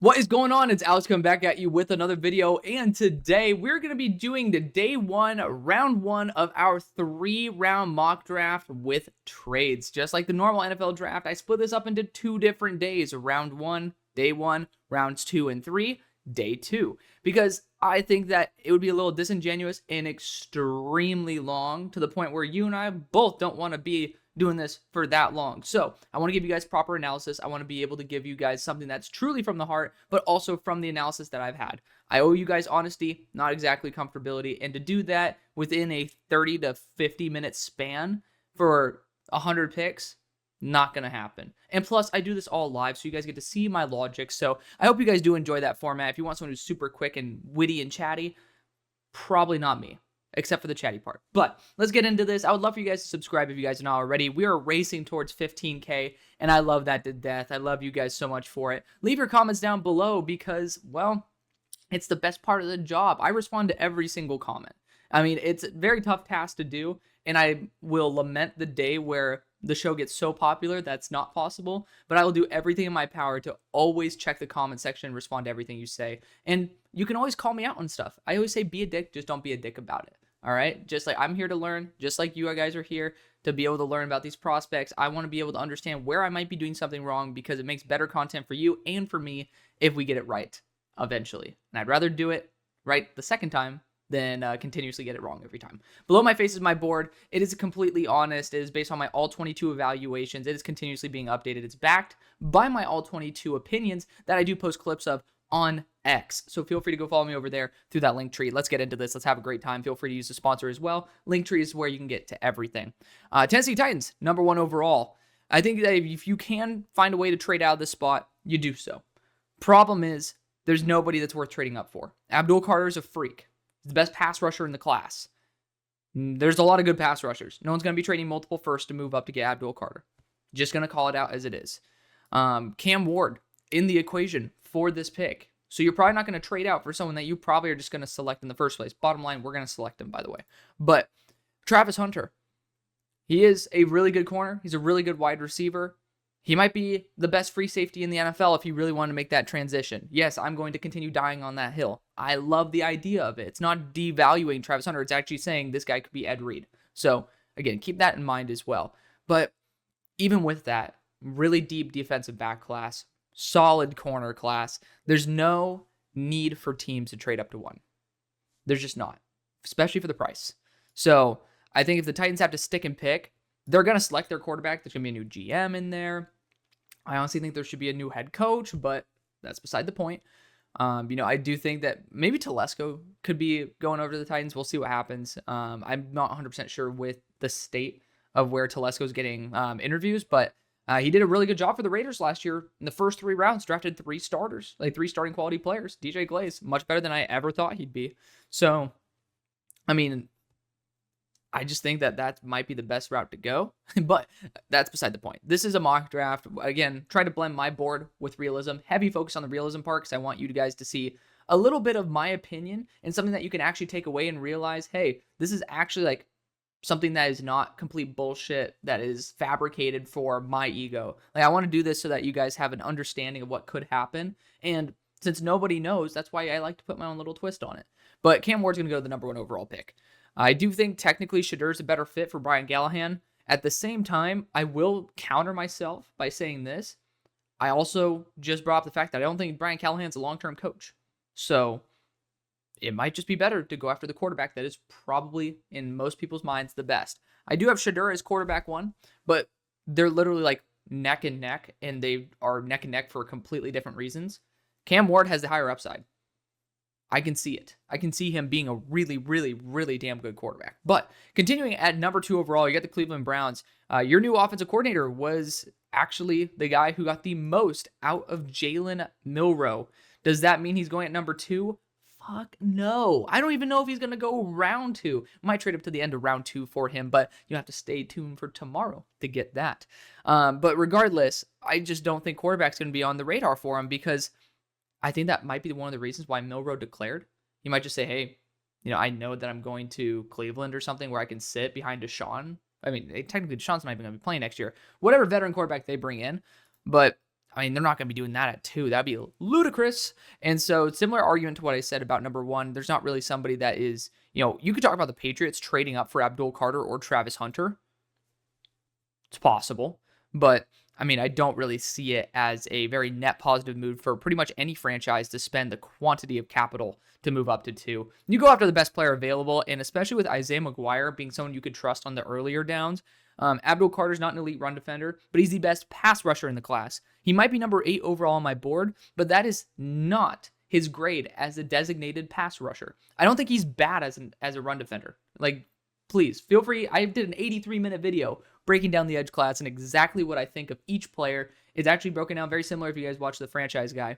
What is going on? It's Alex coming back at you with another video, and today we're going to be doing the day one, round one of our 3-round mock draft with trades. Just like the normal NFL draft, I split this up into 2 different days: round one, day one, rounds 2 and 3, day 2, because I think that it would be a little disingenuous and extremely long to the point where you and I both don't want to be doing this for that long. So I want to give you guys proper analysis. I want to be able to give you guys something that's truly from the heart, but also from the analysis that I've had. I owe you guys honesty, not exactly comfortability. And to do that within a 30 to 50 minute span for 100 picks, not going to happen. And plus, I do this all live, so you guys get to see my logic. So I hope you guys do enjoy that format. If you want someone who's super quick and witty and chatty, probably not me, except for the chatty part. But let's get into this. I would love for you guys to subscribe if you guys are not already. We are racing towards 15K, and I love that to death. I love you guys so much for it. Leave your comments down below because, well, it's the best part of the job. I respond to every single comment. I mean, it's a very tough task to do, and I will lament the day where the show gets so popular that's not possible, but I will do everything in my power to always check the comment section and respond to everything you say. And you can always call me out on stuff. I always say be a dick, just don't be a dick about it. All right? Just like I'm here to learn, just like you guys are here to be able to learn about these prospects. I want to be able to understand where I might be doing something wrong because it makes better content for you and for me if we get it right eventually. And I'd rather do it right the second time than continuously get it wrong every time. Below my face is my board. It is completely honest. It is based on my all 22 evaluations. It is continuously being updated. It's backed by my all 22 opinions that I do post clips of on X. So feel free to go follow me over there through that link tree. Let's get into this. Let's have a great time. Feel free to use the sponsor as well. Linktree is where you can get to everything. Tennessee Titans, number 1 overall. I think that if you can find a way to trade out of this spot, you do so. Problem is, there's nobody that's worth trading up for. Abdul Carter is a freak. He's the best pass rusher in the class. There's a lot of good pass rushers. No one's going to be trading multiple firsts to move up to get Abdul Carter. Just going to call it out as it is. Cam Ward in the equation for this pick. So you're probably not going to trade out for someone that you probably are just going to select in the first place. Bottom line, we're going to select him, by the way. But Travis Hunter, he is a really good corner. He's a really good wide receiver. He might be the best free safety in the NFL if you really want to make that transition. Yes, I'm going to continue dying on that hill. I love the idea of it. It's not devaluing Travis Hunter. It's actually saying this guy could be Ed Reed. So, again, keep that in mind as well. But even with that, really deep defensive back class, solid corner class, there's no need for teams to trade up to 1. There's just not, especially for the price. So, I think if the Titans have to stick and pick, they're going to select their quarterback. There's going to be a new GM in there. I honestly think there should be a new head coach, but that's beside the point. I do think that maybe Telesco could be going over to the Titans. We'll see what happens. I'm not 100% sure with the state of where Telesco's getting interviews, but he did a really good job for the Raiders last year. In the first 3 rounds, drafted 3 starters, like 3 starting quality players. DJ Glaze, much better than I ever thought he'd be. So, I mean, I just think that that might be the best route to go, but that's beside the point. This is a mock draft. Again, try to blend my board with realism. Heavy focus on the realism part because I want you guys to see a little bit of my opinion and something that you can actually take away and realize, hey, this is actually like something that is not complete bullshit that is fabricated for my ego. Like, I want to do this so that you guys have an understanding of what could happen. And since nobody knows, that's why I like to put my own little twist on it. But Cam Ward's going to go to the number 1 overall pick. I do think technically Shedeur's a better fit for Brian Callahan. At the same time, I will counter myself by saying this. I also just brought up the fact that I don't think Brian Callahan's a long-term coach. So it might just be better to go after the quarterback that is probably, in most people's minds, the best. I do have Shedeur as quarterback 1, but they're literally like neck and neck, and they are neck and neck for completely different reasons. Cam Ward has the higher upside. I can see it. I can see him being a really, really, really damn good quarterback. But continuing at number 2 overall, you got the Cleveland Browns. Your new offensive coordinator was actually the guy who got the most out of Jalen Milroe. Does that mean he's going at number 2? Fuck no. I don't even know if he's going to go round 2. Might trade up to the end of round 2 for him, but you have to stay tuned for tomorrow to get that. But regardless, I just don't think quarterback's going to be on the radar for him because I think that might be one of the reasons why Milroe declared. He might just say, hey, I know that I'm going to Cleveland or something where I can sit behind Deshaun. I mean, technically Deshaun's not even going to be playing next year. Whatever veteran quarterback they bring in. But I mean, they're not going to be doing that at 2. That'd be ludicrous. And so, similar argument to what I said about number 1. There's not really somebody that is, you could talk about the Patriots trading up for Abdul Carter or Travis Hunter. It's possible. But, I mean, I don't really see it as a very net positive move for pretty much any franchise to spend the quantity of capital to move up to 2. You go after the best player available, and especially with Isaiah McGuire being someone you could trust on the earlier downs. Abdul Carter's not an elite run defender, but he's the best pass rusher in the class. He might be number 8 overall on my board, but that is not his grade as a designated pass rusher. I don't think he's bad as a run defender. Like, please, feel free. I did an 83-minute video breaking down the edge class and exactly what I think of each player. It's actually broken down very similar if you guys watch the franchise guy.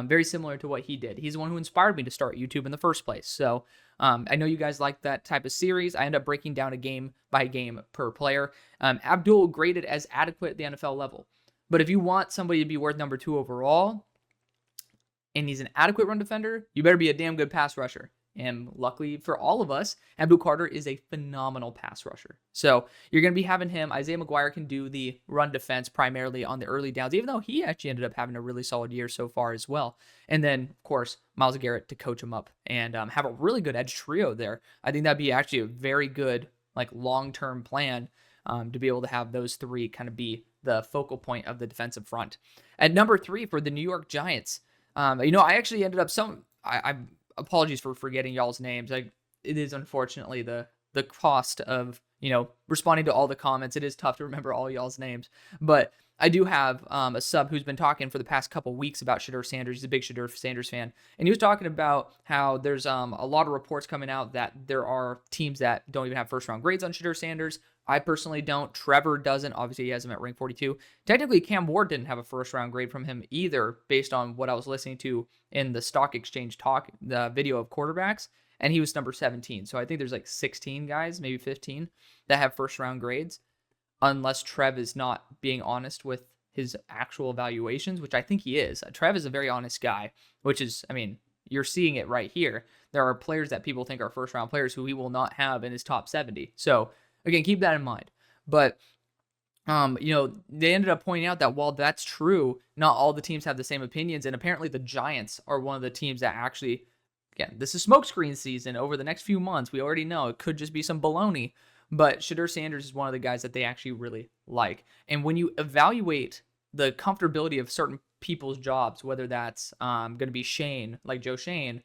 Very similar to what he did. He's the one who inspired me to start YouTube in the first place. So I know you guys like that type of series. I end up breaking down a game by game per player. Abdul graded as adequate at the NFL level. But if you want somebody to be worth number 2 overall, and he's an adequate run defender, you better be a damn good pass rusher. And luckily for all of us, Abdul Carter is a phenomenal pass rusher. So you're going to be having him. Isaiah McGuire can do the run defense primarily on the early downs, even though he actually ended up having a really solid year so far as well. And then, of course, Myles Garrett to coach him up and have a really good edge trio there. I think that'd be actually a very good long-term plan to be able to have those 3 kind of be the focal point of the defensive front. At number 3 for the New York Giants, I actually ended up I apologies for forgetting y'all's names. It is unfortunately the cost of, responding to all the comments. It is tough to remember all y'all's names, but I do have a sub who's been talking for the past couple weeks about Shedeur Sanders. He's a big Shedeur Sanders fan, and he was talking about how there's a lot of reports coming out that there are teams that don't even have first-round grades on Shedeur Sanders. I personally don't. Trevor doesn't. Obviously, he has him at rank 42. Technically, Cam Ward didn't have a first-round grade from him either, based on what I was listening to in the Stock Exchange Talk, the video of quarterbacks, and he was number 17. So I think there's 16 guys, maybe 15, that have first-round grades, unless Trev is not being honest with his actual evaluations, which I think he is. Trev is a very honest guy, which is, you're seeing it right here. There are players that people think are first-round players who he will not have in his top 70. So, again, keep that in mind. But, they ended up pointing out that while that's true, not all the teams have the same opinions, and apparently the Giants are one of the teams that actually, again, this is smokescreen season over the next few months. We already know it could just be some baloney. But Shedeur Sanders is one of the guys that they actually really like. And when you evaluate the comfortability of certain people's jobs, whether that's going to be Shane, like Joe Shane,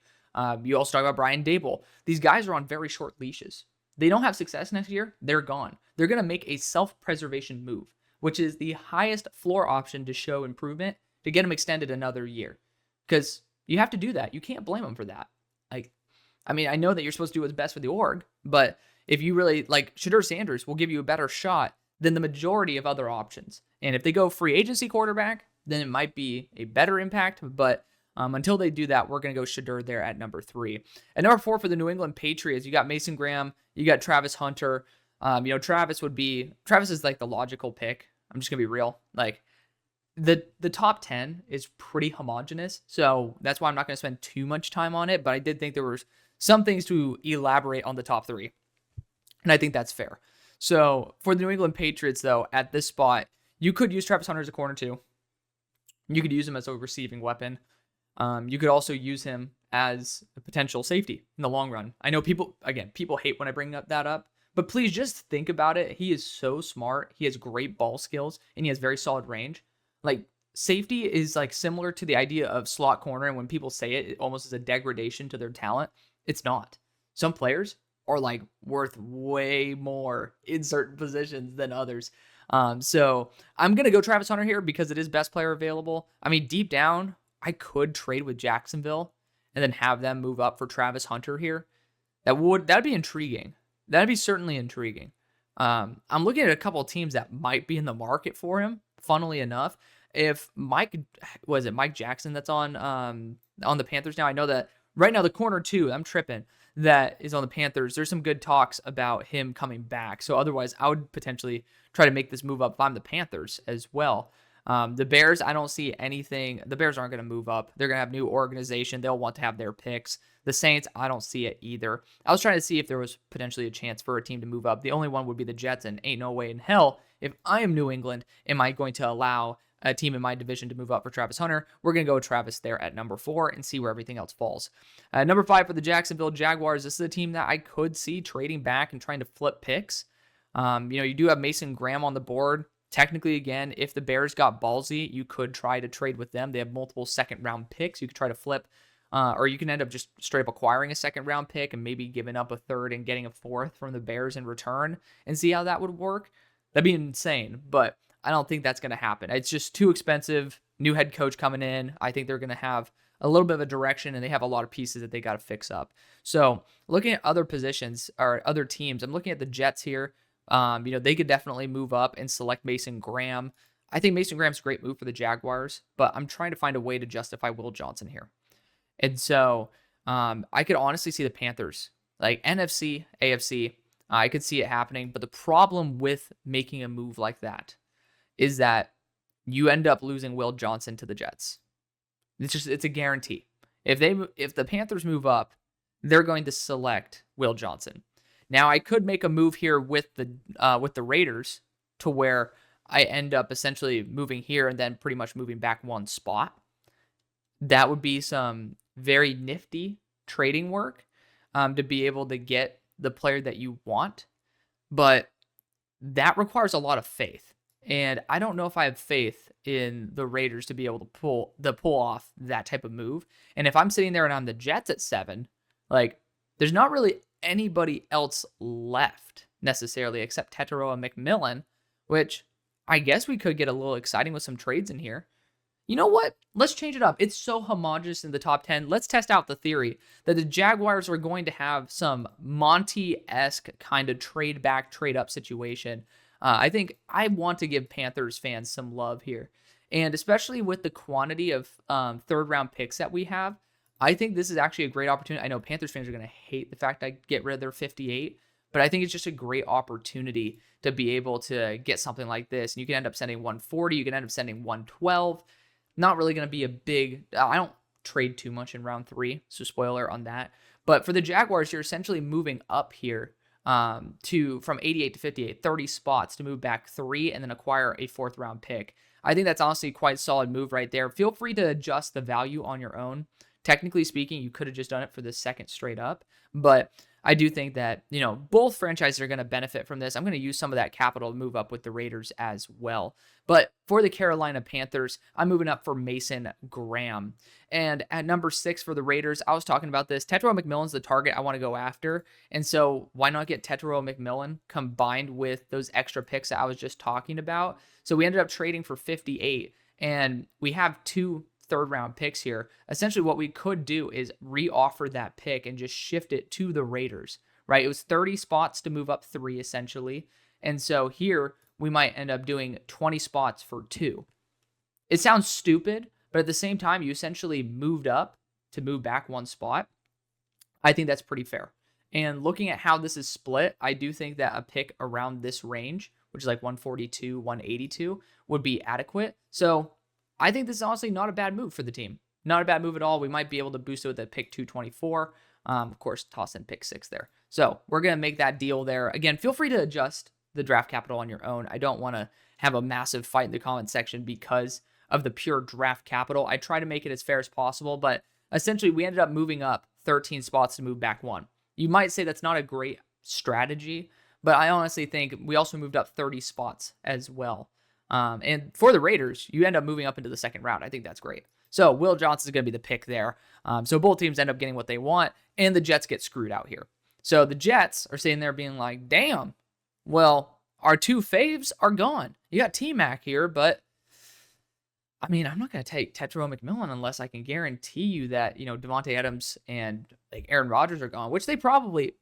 you also talk about Brian Dable. These guys are on very short leashes. They don't have success next year, they're gone. They're going to make a self-preservation move, which is the highest floor option to show improvement to get them extended another year. Because you have to do that. You can't blame them for that. I know that you're supposed to do what's best for the org, but if you really, Shedeur Sanders will give you a better shot than the majority of other options. And if they go free agency quarterback, then it might be a better impact, but until they do that, we're going to go Shedeur there at number 3. At number 4 for the New England Patriots, you got Mason Graham, you got Travis Hunter. Travis is the logical pick. I'm just going to be real. The top 10 is pretty homogenous, so that's why I'm not going to spend too much time on it, but I did think there were some things to elaborate on the top 3, and I think that's fair. So for the New England Patriots, though, at this spot, you could use Travis Hunter as a corner too. You could use him as a receiving weapon. You could also use him as a potential safety in the long run. I know people hate when I bring that up, but please just think about it. He is so smart. He has great ball skills, and he has very solid range. Safety is similar to the idea of slot corner, and when people say it, it almost is a degradation to their talent. It's not. Some players are worth way more in certain positions than others. So I'm going to go Travis Hunter here because it is best player available. Deep down, I could trade with Jacksonville and then have them move up for Travis Hunter here. That'd be intriguing. That'd be certainly intriguing. I'm looking at a couple of teams that might be in the market for him, funnily enough. If Mike Jackson that's on the Panthers now? I know that right now the corner 2, I'm tripping, that is on the Panthers. There's some good talks about him coming back. So otherwise, I would potentially try to make this move up if I'm the Panthers as well. The Bears, I don't see anything. The Bears aren't going to move up. They're going to have new organization. They'll want to have their picks. The Saints, I don't see it either. I was trying to see if there was potentially a chance for a team to move up. The only one would be the Jets, and ain't no way in hell, if I am New England, am I going to allow a team in my division to move up for Travis Hunter, we're going to go with Travis there at number 4 and see where everything else falls. Number 5 for the Jacksonville Jaguars. This is a team that I could see trading back and trying to flip picks. You do have Mason Graham on the board. Technically, again, if the Bears got ballsy, you could try to trade with them. They have multiple second-round picks. You could try to flip, or you can end up just straight up acquiring a second-round pick and maybe giving up a third and getting a fourth from the Bears in return and see how that would work. That'd be insane, but I don't think that's going to happen. It's just too expensive. New head coach coming in. I think they're going to have a little bit of a direction, and they have a lot of pieces that they got to fix up. So looking at other positions or other teams, I'm looking at the Jets here. They could definitely move up and select Mason Graham. I think Mason Graham's a great move for the Jaguars, but I'm trying to find a way to justify Will Johnson here. And so I could honestly see the Panthers, like NFC, AFC. I could see it happening. But the problem with making a move like that is that you end up losing Will Johnson to the Jets. It's a guarantee. If the Panthers move up, they're going to select Will Johnson. Now, I could make a move here with the Raiders to where I end up essentially moving here and then pretty much moving back one spot. That would be some very nifty trading work to be able to get the player that you want. But that requires a lot of faith. And I don't know if I have faith in the Raiders to be able to pull off that type of move. And if I'm sitting there and I'm the Jets at 7, like there's not really anybody else left necessarily except Tetairoa McMillan, which I guess we could get a little exciting with some trades in here. You know what? Let's change it up. It's so homogenous in the top 10. Let's test out the theory that the Jaguars are going to have some Monty-esque kind of trade back, trade up situation. I think I want to give Panthers fans some love here. And especially with the quantity of third round picks that we have, I think this is actually a great opportunity. I know Panthers fans are going to hate the fact I get rid of their 58, but I think it's just a great opportunity to be able to get something like this. And you can end up sending 140. You can end up sending 112. Not really going to be a big... I don't trade too much in round 3, so spoiler on that. But for the Jaguars, you're essentially moving up here from 88 to 58, 30 spots to move back 3 and then acquire a 4th round pick. I think that's honestly quite a solid move right there. Feel free to adjust the value on your own. Technically speaking, you could have just done it for the second straight up, but I do think that, both franchises are going to benefit from this. I'm going to use some of that capital to move up with the Raiders as well. But for the Carolina Panthers, I'm moving up for Mason Graham. And at number 6 for the Raiders, I was talking about this. Tetairoa McMillan's the target I want to go after. And so why not get Tetairoa McMillan combined with those extra picks that I was just talking about? So we ended up trading for 58, and we have 2 third round picks here. Essentially what we could do is re-offer that pick and just shift it to the Raiders, right? It was 30 spots to move up 3 essentially. And so here we might end up doing 20 spots for 2. It sounds stupid, but at the same time, you essentially moved up to move back 1 spot. I think that's pretty fair. And looking at how this is split, I do think that a pick around this range, which is like 142, 182, would be adequate. So I think this is honestly not a bad move for the team. Not a bad move at all. We might be able to boost it with a pick 224. Of course, toss in pick 6 there. So we're going to make that deal there. Again, feel free to adjust the draft capital on your own. I don't want to have a massive fight in the comment section because of the pure draft capital. I try to make it as fair as possible, but essentially we ended up moving up 13 spots to move back 1. You might say that's not a great strategy, but I honestly think we also moved up 30 spots as well. And for the Raiders, you end up moving up into the 2nd round. I think that's great. So Will Johnson is going to be the pick there. So both teams end up getting what they want, and the Jets get screwed out here. So the Jets are sitting there being like, damn, well, our 2 faves are gone. You got T-Mac here, but I mean, I'm not going to take Tetairoa McMillan unless I can guarantee you that, Devontae Adams and like Aaron Rodgers are gone, which they probably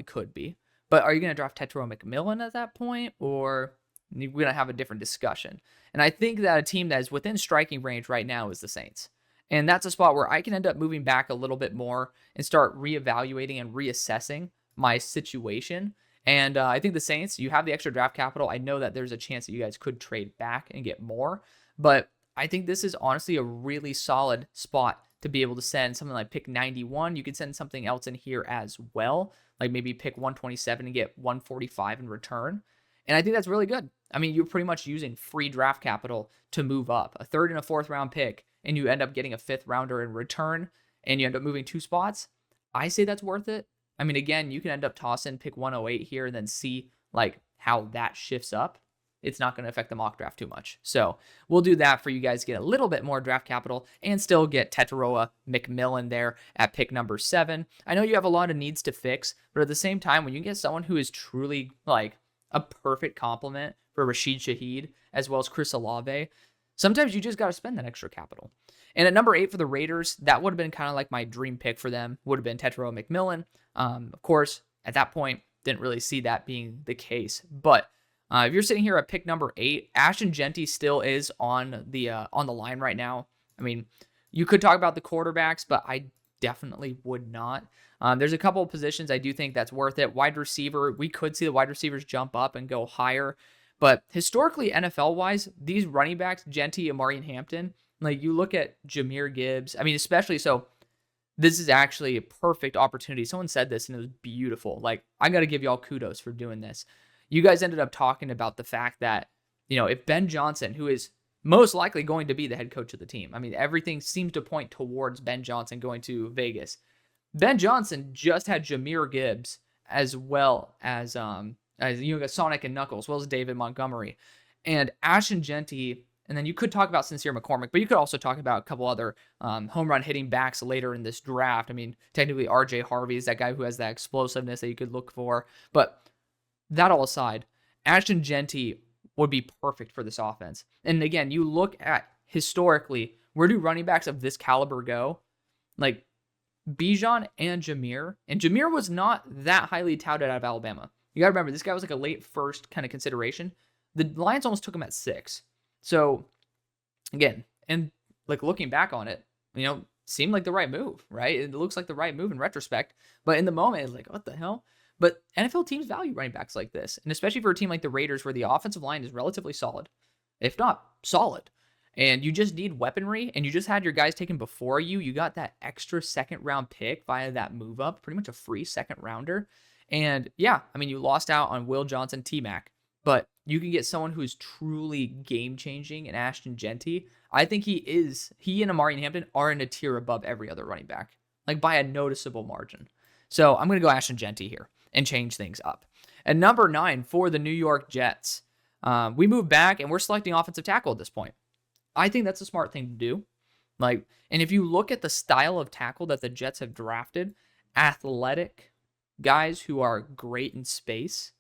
could be. But are you going to draft Tetairoa McMillan at that point, or we're going to have a different discussion? And I think that a team that is within striking range right now is the Saints. And that's a spot where I can end up moving back a little bit more and start reevaluating and reassessing my situation. And I think the Saints, you have the extra draft capital. I know that there's a chance that you guys could trade back and get more. But I think this is honestly a really solid spot to be able to send something like pick 91. You could send something else in here as well, like maybe pick 127 and get 145 in return. And I think that's really good. I mean, you're pretty much using free draft capital to move up, a third and a fourth round pick, and you end up getting a fifth rounder in return, and you end up moving 2 spots. I say that's worth it. I mean, again, you can end up tossing pick 108 here and then see like how that shifts up. It's not going to affect the mock draft too much. So we'll do that for you guys to get a little bit more draft capital and still get Tetaroa McMillan there at pick number 7. I know you have a lot of needs to fix, but at the same time, when you get someone who is truly like a perfect complement for Rashid Shaheed as well as Chris Olave, sometimes you just got to spend that extra capital. And at number 8 for the Raiders, that would have been kind of like my dream pick for them, would have been Tetaroa McMillan. Of course, at that point, didn't really see that being the case. But if you're sitting here at pick number 8, Ashton Jeanty still is on the line right now. I mean, you could talk about the quarterbacks, but I definitely would not. There's a couple of positions I do think that's worth it. Wide receiver, we could see the wide receivers jump up and go higher. But historically, NFL-wise, these running backs, Jeanty and Marion Hampton, like you look at Jahmyr Gibbs, I mean, especially so, this is actually a perfect opportunity. Someone said this and it was beautiful. Like, I got to give y'all kudos for doing this. You guys ended up talking about the fact that, you know, if Ben Johnson, who is most likely going to be the head coach of the team, I mean, everything seems to point towards Ben Johnson going to Vegas. Ben Johnson just had Jahmyr Gibbs as well as you got Sonic and Knuckles, as well as David Montgomery and Ashton Jeanty. And then you could talk about Sincere McCormick, but you could also talk about a couple other home run hitting backs later in this draft. I mean, technically RJ Harvey is that guy who has that explosiveness that you could look for. But that all aside, Ashton Jeanty would be perfect for this offense. And again, you look at historically, where do running backs of this caliber go? Like Bijan and Jahmyr. And Jahmyr was not that highly touted out of Alabama. You got to remember, this guy was like a late first kind of consideration. The Lions almost took him at 6. So, again, and like looking back on it, you know, seemed like the right move, right? It looks like the right move in retrospect. But in the moment, it's like, what the hell? But NFL teams value running backs like this. And especially for a team like the Raiders where the offensive line is relatively solid, if not solid. And you just need weaponry, and you just had your guys taken before you. You got that extra second-round pick via that move up, pretty much a free second-rounder. And yeah, I mean, you lost out on Will Johnson, T-Mac. But you can get someone who is truly game-changing in Ashton Jeanty. I think he and Amari Hampton are in a tier above every other running back, like by a noticeable margin. So I'm going to go Ashton Jeanty here and change things up. At number 9 for the New York Jets, we move back and we're selecting offensive tackle at this point. I think that's a smart thing to do. Like, and if you look at the style of tackle that the Jets have drafted, athletic guys who are great in space.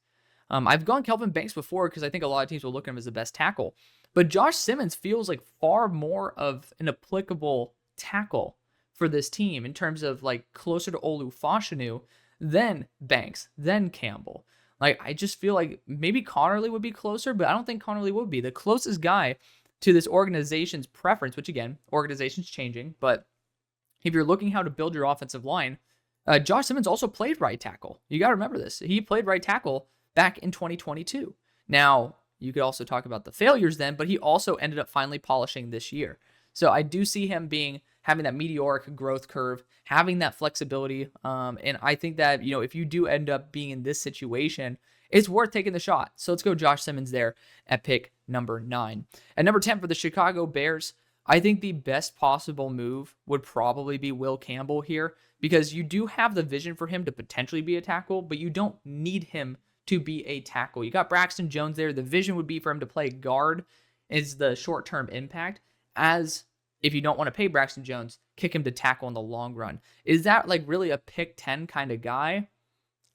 I've gone Kelvin Banks before because I think a lot of teams will look at him as the best tackle. But Josh Simmons feels like far more of an applicable tackle for this team in terms of like closer to Olu Fashanu than Banks, than Campbell. Like, I just feel like maybe Connerly would be closer, but I don't think Connerly would be. The closest guy to this organization's preference, which again, organization's changing, but if you're looking how to build your offensive line, Josh Simmons also played right tackle. You got to remember this. He played right tackle back in 2022. Now, you could also talk about the failures then, but he also ended up finally polishing this year. So I do see him having that meteoric growth curve, having that flexibility. And I think that, you know, if you do end up being in this situation, it's worth taking the shot. So let's go Josh Simmons there at pick number 9. At number 10 for the Chicago Bears, I think the best possible move would probably be Will Campbell here, because you do have the vision for him to potentially be a tackle, but you don't need him to be a tackle. You got Braxton Jones there. The vision would be for him to play guard is the short-term impact, as if you don't want to pay Braxton Jones, kick him to tackle in the long run. Is that like really a pick 10 kind of guy?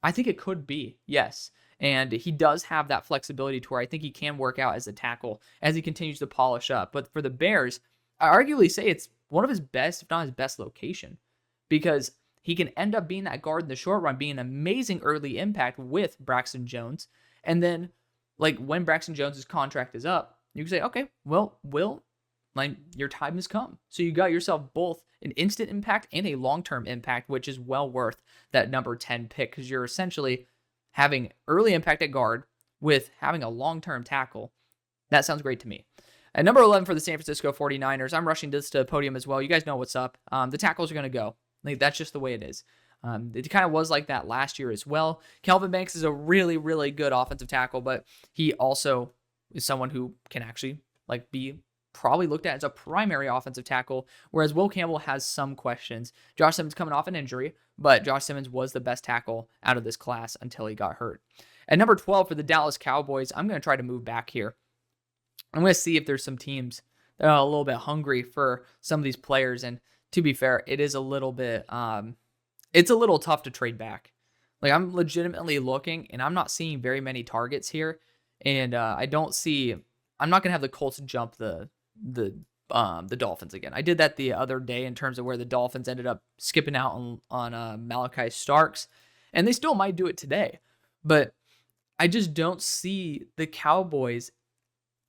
I think it could be, yes. And he does have that flexibility to where I think he can work out as a tackle as he continues to polish up. But for the Bears, I arguably say it's one of his best, if not his best location, because he can end up being that guard in the short run, being an amazing early impact with Braxton Jones. And then, like, when Braxton Jones' contract is up, you can say, okay, well, Will, like, your time has come. So you got yourself both an instant impact and a long-term impact, which is well worth that number 10 pick, because you're essentially having early impact at guard with having a long-term tackle. That sounds great to me. At number 11 for the San Francisco 49ers, I'm rushing this to the podium as well. You guys know what's up. The tackles are going to go. Like, that's just the way it is. It kind of was like that last year as well. Kelvin Banks is a really, really good offensive tackle, but he also is someone who can actually be probably looked at as a primary offensive tackle, whereas Will Campbell has some questions. Josh Simmons coming off an injury, but Josh Simmons was the best tackle out of this class until he got hurt. At number 12 for the Dallas Cowboys, I'm going to try to move back here. I'm going to see if there's some teams that are a little bit hungry for some of these players, and to be fair, it is a little bit, it's a little tough to trade back. I'm legitimately looking, and I'm not seeing very many targets here, and I'm not going to have the Colts jump the Dolphins again. I did that the other day in terms of where the Dolphins ended up skipping out on Malachi Starks, and they still might do it today, but I just don't see the Cowboys.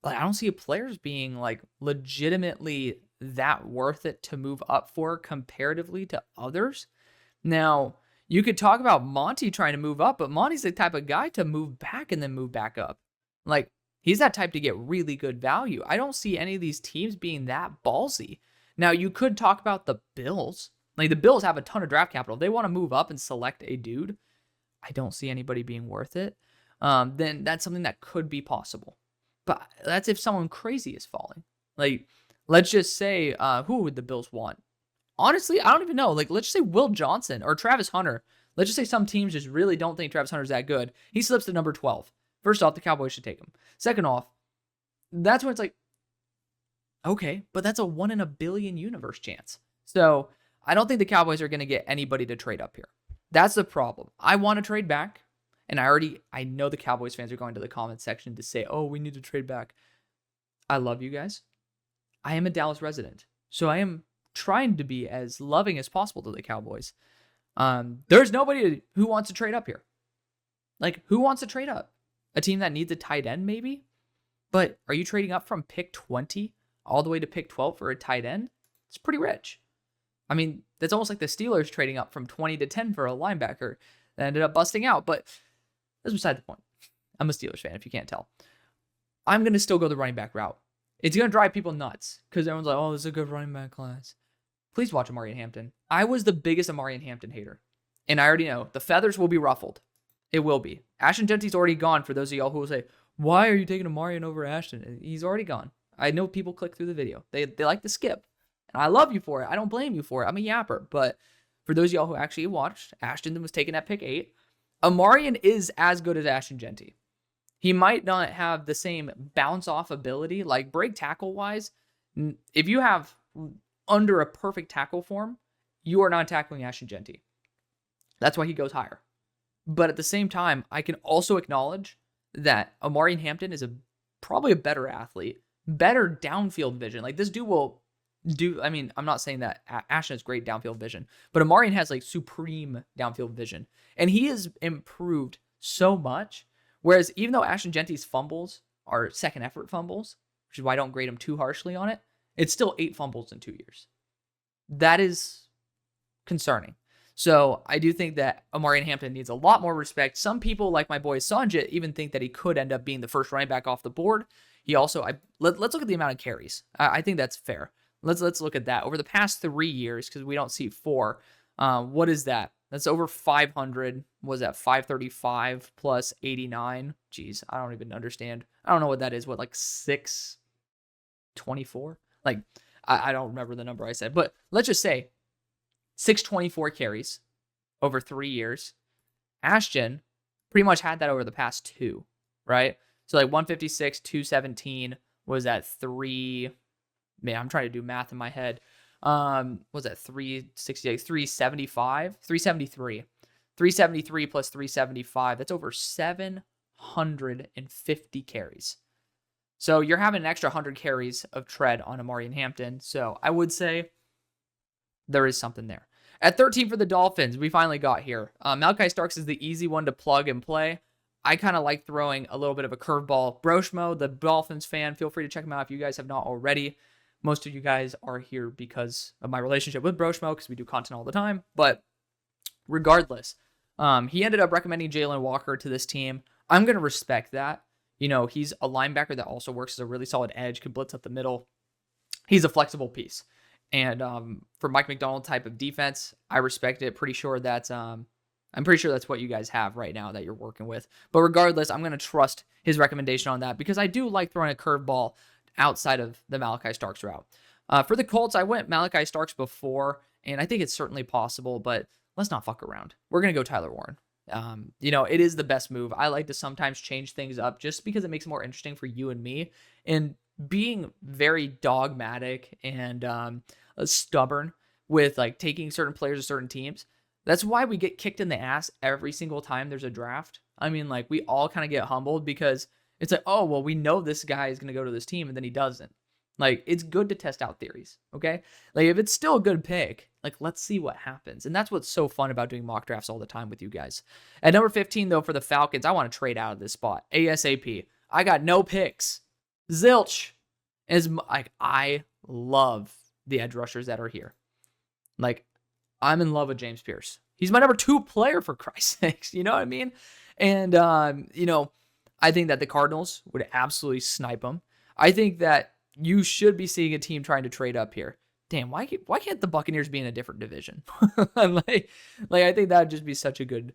I don't see players being legitimately that worth it to move up for comparatively to others. Now, you could talk about Monty trying to move up, but Monty's the type of guy to move back and then move back up. He's that type to get really good value. I don't see any of these teams being that ballsy. Now, you could talk about the Bills. The Bills have a ton of draft capital. If they want to move up and select a dude, I don't see anybody being worth it. Then that's something that could be possible. But that's if someone crazy is falling. Let's just say, who would the Bills want? Honestly, I don't even know. Let's just say Will Johnson or Travis Hunter. Let's just say some teams just really don't think Travis Hunter's that good. He slips to number 12. First off, the Cowboys should take him. Second off, that's when it's okay, but that's a 1 in a billion universe chance. So I don't think the Cowboys are going to get anybody to trade up here. That's the problem. I want to trade back. And I know the Cowboys fans are going to the comment section to say, oh, we need to trade back. I love you guys. I am a Dallas resident, so I am trying to be as loving as possible to the Cowboys. There's nobody who wants to trade up here. Who wants to trade up? A team that needs a tight end, maybe? But are you trading up from pick 20 all the way to pick 12 for a tight end? It's pretty rich. I mean, that's almost like the Steelers trading up from 20 to 10 for a linebacker that ended up busting out, but that's beside the point. I'm a Steelers fan, if you can't tell. I'm going to still go the running back route. It's going to drive people nuts because everyone's like, oh, this is a good running back class. Please watch Amari Hampton. I was the biggest Amari Hampton hater, and I already know the feathers will be ruffled. It will be. Ashton Genty's already gone for those of y'all who will say, why are you taking Amari over Ashton? He's already gone. I know people click through the video. They like to skip, and I love you for it. I don't blame you for it. I'm a yapper, but for those of y'all who actually watched, Ashton was taken at pick 8. Amarian is as good as Ashton Genty. He might not have the same bounce off ability, break tackle wise. If you have under a perfect tackle form, you are not tackling Ashton Genty. That's why he goes higher. But at the same time, I can also acknowledge that Amari Hampton is probably a better athlete, better downfield vision. This dude will I'm not saying that Ashton has great downfield vision, but Amarian has supreme downfield vision. And he has improved so much. Whereas even though Ashton Genty's fumbles are second effort fumbles, which is why I don't grade him too harshly on it, it's still 8 fumbles in 2 years. That is concerning. So I do think that Amarian Hampton needs a lot more respect. Some people, like my boy Sanjit, even think that he could end up being the first running back off the board. He also, let's look at the amount of carries. I think that's fair. Let's look at that. Over the past 3 years, because we don't see 4, what is that? That's over 500. Was that 535 plus 89? Jeez, I don't even understand. I don't know what that is. What, 624? I don't remember the number I said. But let's just say 624 carries over 3 years. Ashton pretty much had that over the past 2, right? So 156, 217 was at 3. Man, I'm trying to do math in my head. Was that 368, 375, 373, 373 plus 375. That's over 750 carries. So you're having an extra 100 carries of tread on Amarian Hampton. So I would say there is something there. At 13 for the Dolphins, we finally got here. Malachi Starks is the easy one to plug and play. I kind of like throwing a little bit of a curveball. Broshmo, the Dolphins fan, feel free to check him out if you guys have not already. Most of you guys are here because of my relationship with Broshmo, because we do content all the time. But regardless, he ended up recommending Jalen Walker to this team. I'm going to respect that. He's a linebacker that also works as a really solid edge, can blitz up the middle. He's a flexible piece. And for Mike McDonald type of defense, I respect it. I'm pretty sure that's what you guys have right now that you're working with. But regardless, I'm going to trust his recommendation on that because I do like throwing a curveball outside of the Malachi Starks route. For the Colts, I went Malachi Starks before, and I think it's certainly possible, but let's not fuck around. We're going to go Tyler Warren. It is the best move. I like to sometimes change things up just because it makes it more interesting for you and me. And being very dogmatic and stubborn with like taking certain players to certain teams, that's why we get kicked in the ass every single time there's a draft. I mean, like, we all kind of get humbled because it's like, oh, well, we know this guy is going to go to this team, and then he doesn't. Like, it's good to test out theories, okay? Like, if it's still a good pick, like, let's see what happens. And that's what's so fun about doing mock drafts all the time with you guys. At number 15, though, for the Falcons, I want to trade out of this spot. ASAP. I got no picks. Zilch. I love the edge rushers that are here. Like, I'm in love with James Pierce. He's my number 2 player, for Christ's sakes. You know what I mean? And, I think that the Cardinals would absolutely snipe him. I think that you should be seeing a team trying to trade up here. Damn, why can't the Buccaneers be in a different division? like I think that would just be such a good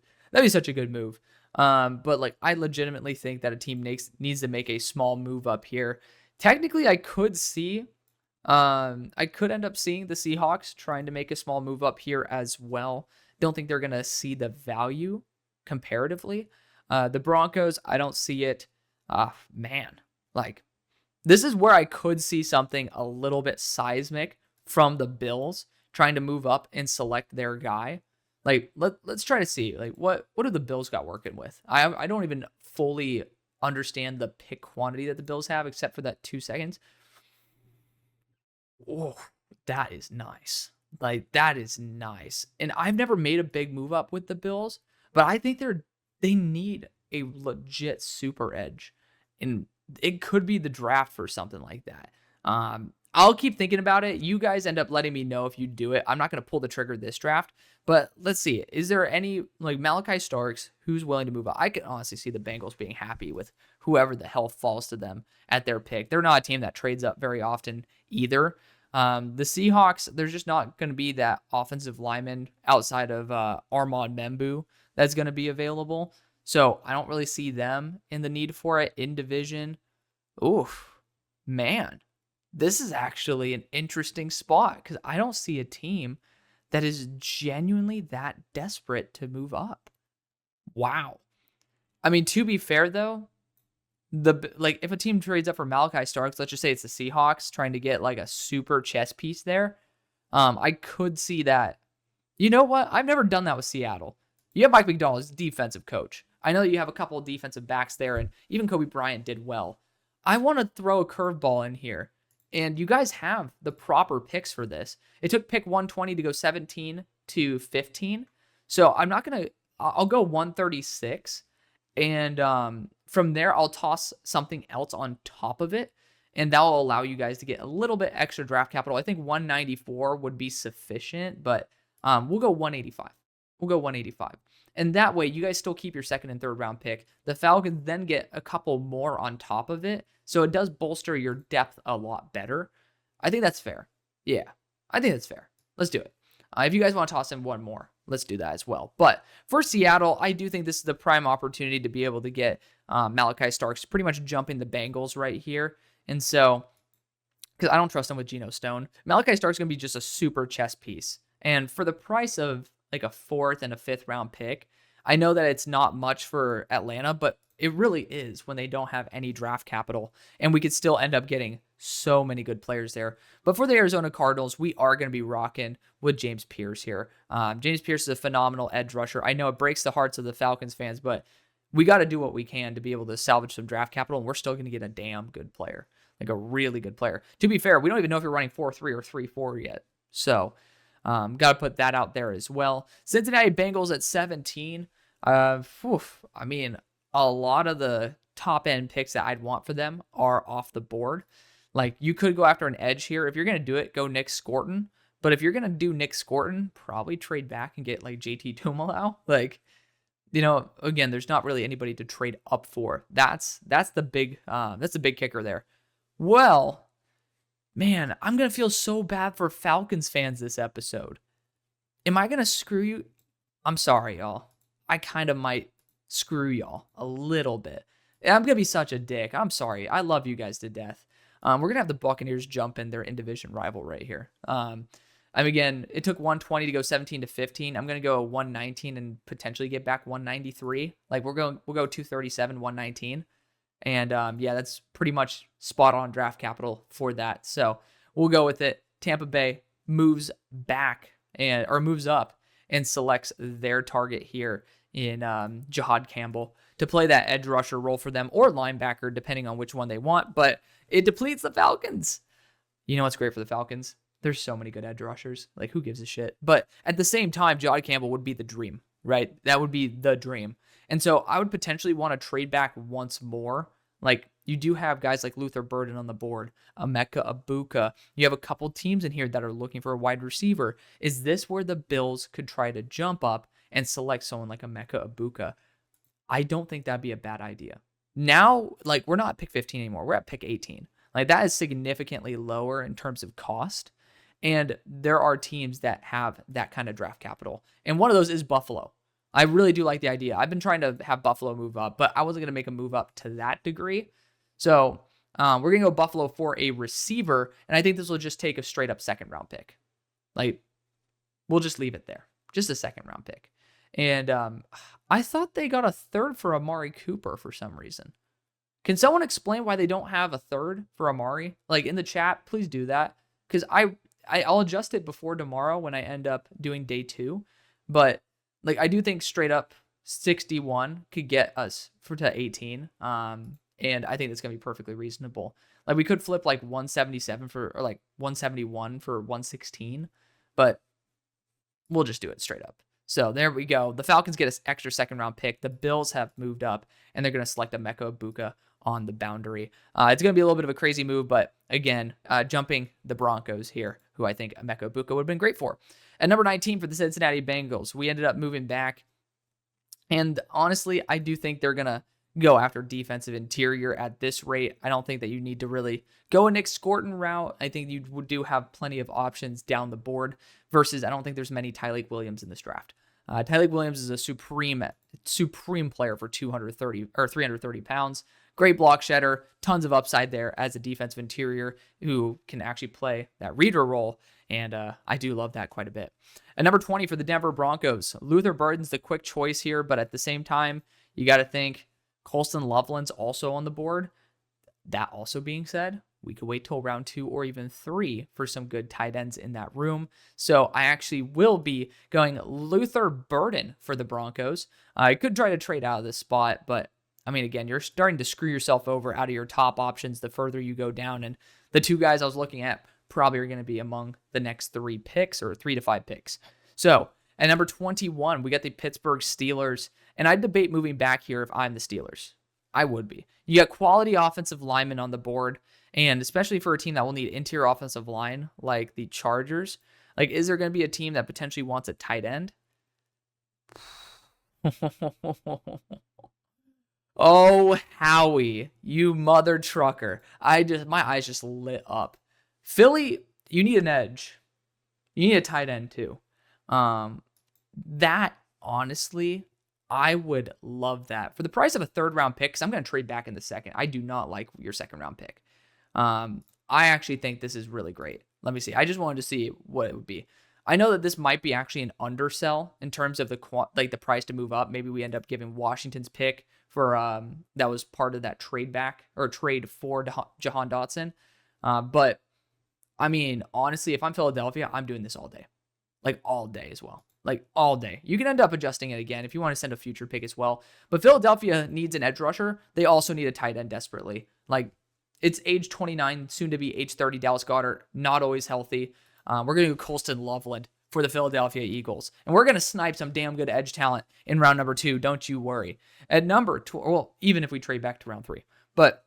move. But like, I legitimately think that a team needs to make a small move up here. Technically, I could end up seeing the Seahawks trying to make a small move up here as well. Don't think they're going to see the value comparatively. The Broncos, I don't see it. Like, this is where I could see something a little bit seismic from the Bills trying to move up and select their guy. Like, let's try to see, like, what do the Bills got working with? I don't even fully understand the pick quantity that the Bills have except for that 2 seconds. Oh, that is nice. Like, that is nice. And I've never made a big move up with the Bills, but I think they need a legit super edge. And it could be the draft for something like that. I'll keep thinking about it. You guys end up letting me know if you do it. I'm not going to pull the trigger this draft, but let's see. Is there any, like, Malachi Starks, who's willing to move up? I can honestly see the Bengals being happy with whoever the hell falls to them at their pick. They're not a team that trades up very often either. The Seahawks, there's just not going to be that offensive lineman outside of Armand Membu that's going to be available. So I don't really see them in the need for it in division. Oof, man. This is actually an interesting spot because I don't see a team that is genuinely that desperate to move up. Wow. I mean, to be fair, though, if a team trades up for Malachi Starks, let's just say it's the Seahawks trying to get like a super chess piece there, I could see that. You know what? I've never done that with Seattle. You have Mike McDonald as defensive coach. I know that you have a couple of defensive backs there, and even Kobe Bryant did well. I want to throw a curveball in here. And you guys have the proper picks for this. It took pick 120 to go 17 to 15. So I'll go 136. And from there, I'll toss something else on top of it. And that will allow you guys to get a little bit extra draft capital. I think 194 would be sufficient, but we'll go 185. We'll go 185. And that way, you guys still keep your second and third round pick. The Falcons then get a couple more on top of it. So it does bolster your depth a lot better. I think that's fair. Yeah, I think that's fair. Let's do it. If you guys want to toss in one more, let's do that as well. But for Seattle, I do think this is the prime opportunity to be able to get Malachi Starks pretty much jumping the Bengals right here. And so, because I don't trust him with Geno Stone, Malachi Starks is going to be just a super chess piece. And for the price of like a 4th and a 5th round pick, I know that it's not much for Atlanta, but it really is when they don't have any draft capital, and we could still end up getting so many good players there. But for the Arizona Cardinals, we are going to be rocking with James Pierce here. James Pierce is a phenomenal edge rusher. I know it breaks the hearts of the Falcons fans, but we got to do what we can to be able to salvage some draft capital, and we're still going to get a damn good player, like a really good player. To be fair, we don't even know if you're running 4-3 or 3-4 yet. So got to put that out there as well. Cincinnati Bengals at 17. I mean, a lot of the top end picks that I'd want for them are off the board. Like, you could go after an edge here. If you're going to do it, go Nick Scorton. But if you're going to do Nick Scorton, probably trade back and get like JT Tumalau. Like, again, there's not really anybody to trade up for. That's the big kicker there. Well, Man, I'm going to feel so bad for Falcons fans this episode. Am I going to screw you? I'm sorry, y'all. I kind of might screw y'all a little bit. I'm going to be such a dick. I'm sorry. I love you guys to death. We're going to have the Buccaneers jump in their in-division rival right here. Again, it took 120 to go 17-15. I'm going to go 119 and potentially get back 193. Like we'll go 237, 119. And yeah, that's pretty much spot on draft capital for that. So we'll go with it. Tampa Bay moves back or moves up and selects their target here in Jahad Campbell to play that edge rusher role for them or linebacker, depending on which one they want. But it depletes the Falcons. You know what's great for the Falcons? There's so many good edge rushers. Like, who gives a shit? But at the same time, Jahad Campbell would be the dream, right? That would be the dream. And so I would potentially want to trade back once more. Like, you do have guys like Luther Burden on the board, Emeka Egbuka. You have a couple teams in here that are looking for a wide receiver. Is this where the Bills could try to jump up and select someone like Emeka Egbuka? I don't think that'd be a bad idea. Now, like, we're not at pick 15 anymore. We're at pick 18. Like, that is significantly lower in terms of cost. And there are teams that have that kind of draft capital. And one of those is Buffalo. I really do like the idea. I've been trying to have Buffalo move up, but I wasn't going to make a move up to that degree. So we're going to go Buffalo for a receiver. And I think this will just take a straight up second round pick. Like, we'll just leave it there. Just a second round pick. And I thought they got a third for Amari Cooper for some reason. Can someone explain why they don't have a third for Amari? Like, in the chat, please do that. Because I'll adjust it before tomorrow when I end up doing day 2. But like, I do think straight up 61 could get us to 18. And I think that's going to be perfectly reasonable. Like, we could flip like 177 or like 171 for 116, but we'll just do it straight up. So there we go. The Falcons get an extra second round pick. The Bills have moved up and they're going to select Emeka Egbuka on the boundary. It's going to be a little bit of a crazy move, but again, jumping the Broncos here, who I think Emeka Egbuka would have been great for. At number 19 for the Cincinnati Bengals, we ended up moving back. And honestly, I do think they're going to go after defensive interior at this rate. I don't think that you need to really go a Nick Scorton route. I think you do have plenty of options down the board versus I don't think there's many Tyleik Williams in this draft. Tyleik Williams is a supreme player for 230 or 330 pounds. Great block shedder, tons of upside there as a defensive interior who can actually play that reader role. And I do love that quite a bit. At number 20 for the Denver Broncos, Luther Burden's the quick choice here, but at the same time, you got to think Colston Loveland's also on the board. That also being said, we could wait till round 2 or even 3 for some good tight ends in that room. So I actually will be going Luther Burden for the Broncos. I could try to trade out of this spot, but I mean, again, you're starting to screw yourself over out of your top options the further you go down. And the 2 guys I was looking at probably are going to be among the next 3 picks or 3 to 5 picks. So at number 21, we got the Pittsburgh Steelers. And I'd debate moving back here if I'm the Steelers. I would be. You got quality offensive linemen on the board. And especially for a team that will need interior offensive line like the Chargers. Like, is there going to be a team that potentially wants a tight end? Oh, Howie, you mother trucker. My eyes just lit up. Philly, you need an edge. You need a tight end too. That, honestly, I would love that. For the price of a 3rd round pick, because I'm going to trade back in the second. I do not like your 2nd round pick. I actually think this is really great. Let me see. I just wanted to see what it would be. I know that this might be actually an undersell in terms of the price to move up. Maybe we end up giving Washington's pick for that was part of that trade back or trade for Jahan Dotson. But I mean, honestly, if I'm Philadelphia, I'm doing this all day. Like all day as well. Like all day. You can end up adjusting it again if you want to send a future pick as well. But Philadelphia needs an edge rusher. They also need a tight end desperately. Like, it's age 29, soon to be age 30. Dallas Goedert, not always healthy. We're going to go Colston Loveland for the Philadelphia Eagles. And we're going to snipe some damn good edge talent in round number 2. Don't you worry. At number 2, well, even if we trade back to round 3. But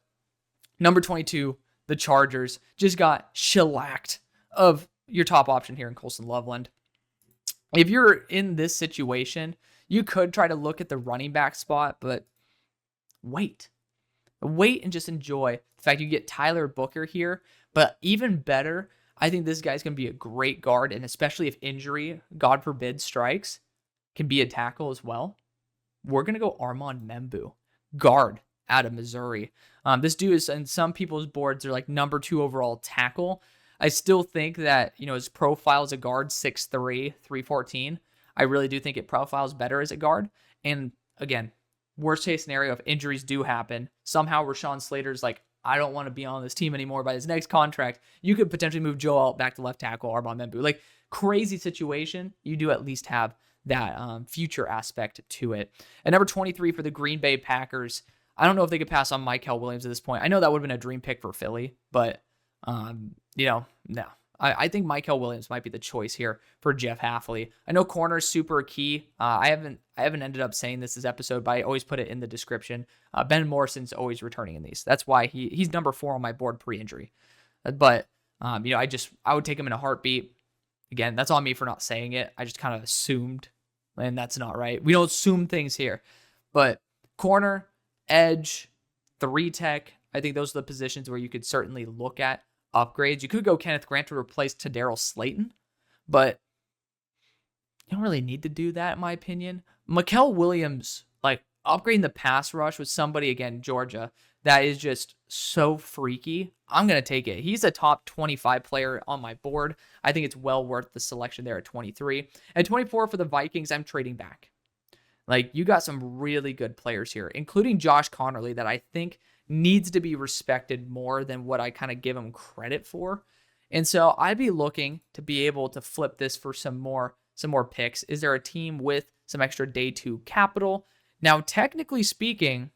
number 22, the Chargers just got shellacked of your top option here in Colston Loveland. If you're in this situation, you could try to look at the running back spot, but wait and just enjoy the fact you get Tyler Booker here But even better, I think this guy's going to be a great guard, and especially if injury, God forbid, strikes, can be a tackle as well. We're going to go Armand Membu, guard out of Missouri. This dude is, in some people's boards, they're like number 2 overall tackle. I still think that, his profile as a guard, 6'3", 314. I really do think it profiles better as a guard. And again, worst case scenario, if injuries do happen, somehow Rashawn Slater's like, I don't want to be on this team anymore by his next contract, you could potentially move Joe Alt back to left tackle, Armand Membu. Like, crazy situation. You do at least have that future aspect to it. At number 23 for the Green Bay Packers, I don't know if they could pass on Mykel Williams at this point. I know that would have been a dream pick for Philly, but, no. I think Mykel Williams might be the choice here for Jeff Hafley. I know corner is super key. I haven't ended up saying this episode, but I always put it in the description. Ben Morrison's always returning in these. That's why he's number 4 on my board pre-injury. But I would take him in a heartbeat. Again, that's on me for not saying it. I just kind of assumed, and that's not right. We don't assume things here. But corner, edge, 3 tech, I think those are the positions where you could certainly look at upgrades. You could go Kenneth Grant to replace Tadarius Slayton, but you don't really need to do that, in my opinion. Mykel Williams, like, upgrading the pass rush with somebody, again, Georgia, that is just so freaky. I'm going to take it. He's a top 25 player on my board. I think it's well worth the selection there at 23. At 24 for the Vikings, I'm trading back. Like, you got some really good players here, including Josh Connerly, that I think needs to be respected more than what I kind of give him credit for. And so I'd be looking to be able to flip this for some more picks. Is there a team with some extra day 2 capital? Now, technically speaking,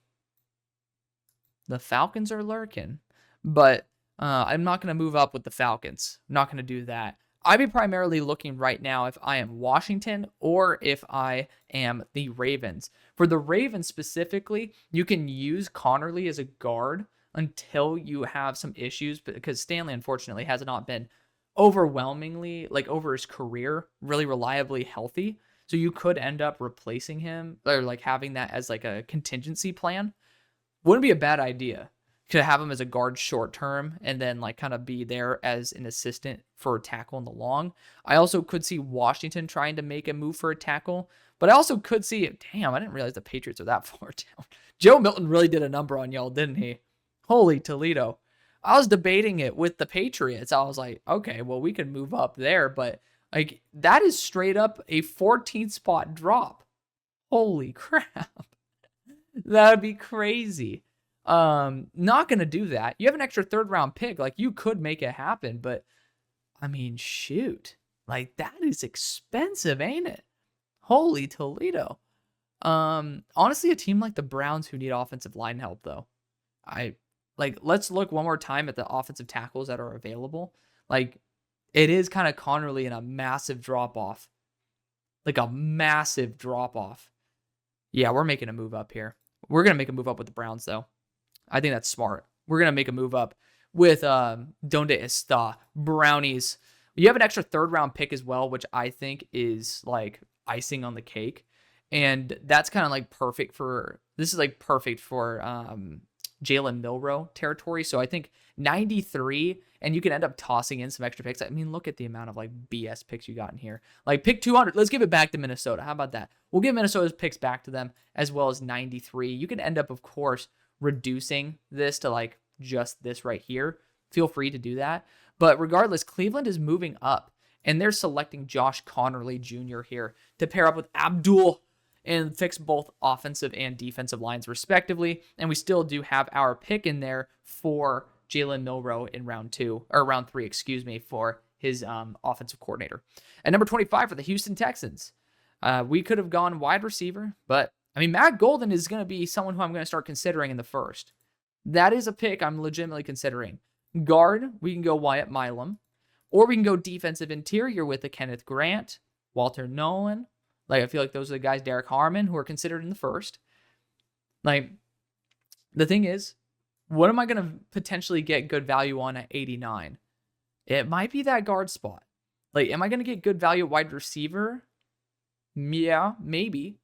the Falcons are lurking, but I'm not going to move up with the Falcons. I'm not going to do that. I'd be primarily looking right now if I am Washington or if I am the Ravens. For the Ravens specifically, you can use Connerly as a guard until you have some issues, because Stanley, unfortunately, has not been overwhelmingly, like over his career, really reliably healthy. So you could end up replacing him or like having that as like a contingency plan. Wouldn't be a bad idea. Could have him as a guard short term and then like kind of be there as an assistant for a tackle in the long. I also could see Washington trying to make a move for a tackle, but I also could see, damn, I didn't realize the Patriots are that far down. Joe Milton really did a number on y'all, didn't he? Holy Toledo. I was debating it with the Patriots. I was like, okay, well, we could move up there, but like that is straight up a 14th spot drop. Holy crap. That'd be crazy. Not gonna do that. You have an extra 3rd round pick. Like, you could make it happen, but I mean, shoot, like that is expensive, ain't it? Holy Toledo. Honestly, a team like the Browns who need offensive line help, though. Let's look one more time at the offensive tackles that are available. Like, it is kind of Connerly in a massive drop off. Like a massive drop off. Yeah, we're making a move up here. We're gonna make a move up with the Browns, though. I think that's smart. We're going to make a move up with Donde Está, Brownies. You have an extra 3rd round pick as well, which I think is like icing on the cake. And that's kind of like perfect for Jalen Milroe territory. So I think 93, and you can end up tossing in some extra picks. I mean, look at the amount of like BS picks you got in here. Like, pick 200. Let's give it back to Minnesota. How about that? We'll give Minnesota's picks back to them, as well as 93. You can end up, of course, reducing this to like just this right here. Feel free to do that. But regardless, Cleveland is moving up, and they're selecting Josh Connerly Jr. here to pair up with Abdul and fix both offensive and defensive lines respectively. And we still do have our pick in there for Jalen Milroe in round 3, for his offensive coordinator. At number 25 for the Houston Texans, we could have gone wide receiver, but I mean, Matt Golden is going to be someone who I'm going to start considering in the first. That is a pick I'm legitimately considering. Guard, we can go Wyatt Milam, or we can go defensive interior with a Kenneth Grant, Walter Nolan. Like, I feel like those are the guys, Derek Harmon, who are considered in the first. Like, the thing is, what am I going to potentially get good value on at 89? It might be that guard spot. Like, am I going to get good value at wide receiver? Yeah, maybe.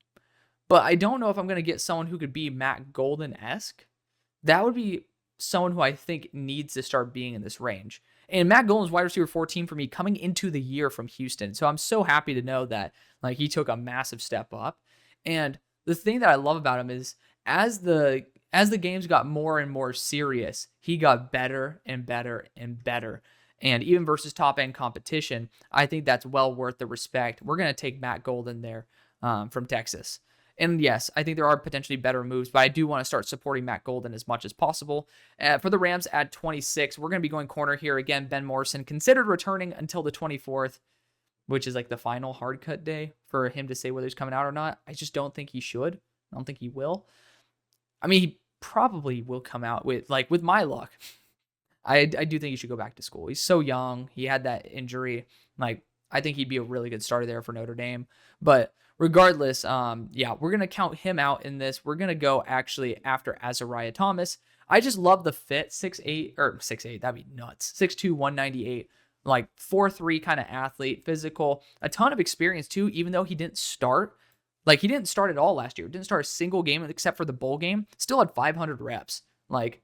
But I don't know if I'm going to get someone who could be Matt Golden-esque. That would be someone who I think needs to start being in this range. And Matt Golden's wide receiver 14 for me coming into the year from Houston. So I'm so happy to know that like he took a massive step up. And the thing that I love about him is as the games got more and more serious, he got better and better and better. And even versus top end competition, I think that's well worth the respect. We're going to take Matt Golden there from Texas. And yes, I think there are potentially better moves, but I do want to start supporting Matt Golden as much as possible. For the Rams at 26, we're going to be going corner here. Again, Ben Morrison considered returning until the 24th, which is like the final hard cut day for him to say whether he's coming out or not. I just don't think he should. I don't think he will. I mean, he probably will come out with my luck. I do think he should go back to school. He's so young. He had that injury. Like, I think he'd be a really good starter there for Notre Dame. But regardless, yeah, we're going to count him out in this. We're going to go actually after Azariah Thomas. I just love the fit. 6'8", that'd be nuts. 6'2", 198, like 4'3" kind of athlete, physical, a ton of experience too, even though he didn't start. Like, he didn't start at all last year. Didn't start a single game except for the bowl game. Still had 500 reps. Like,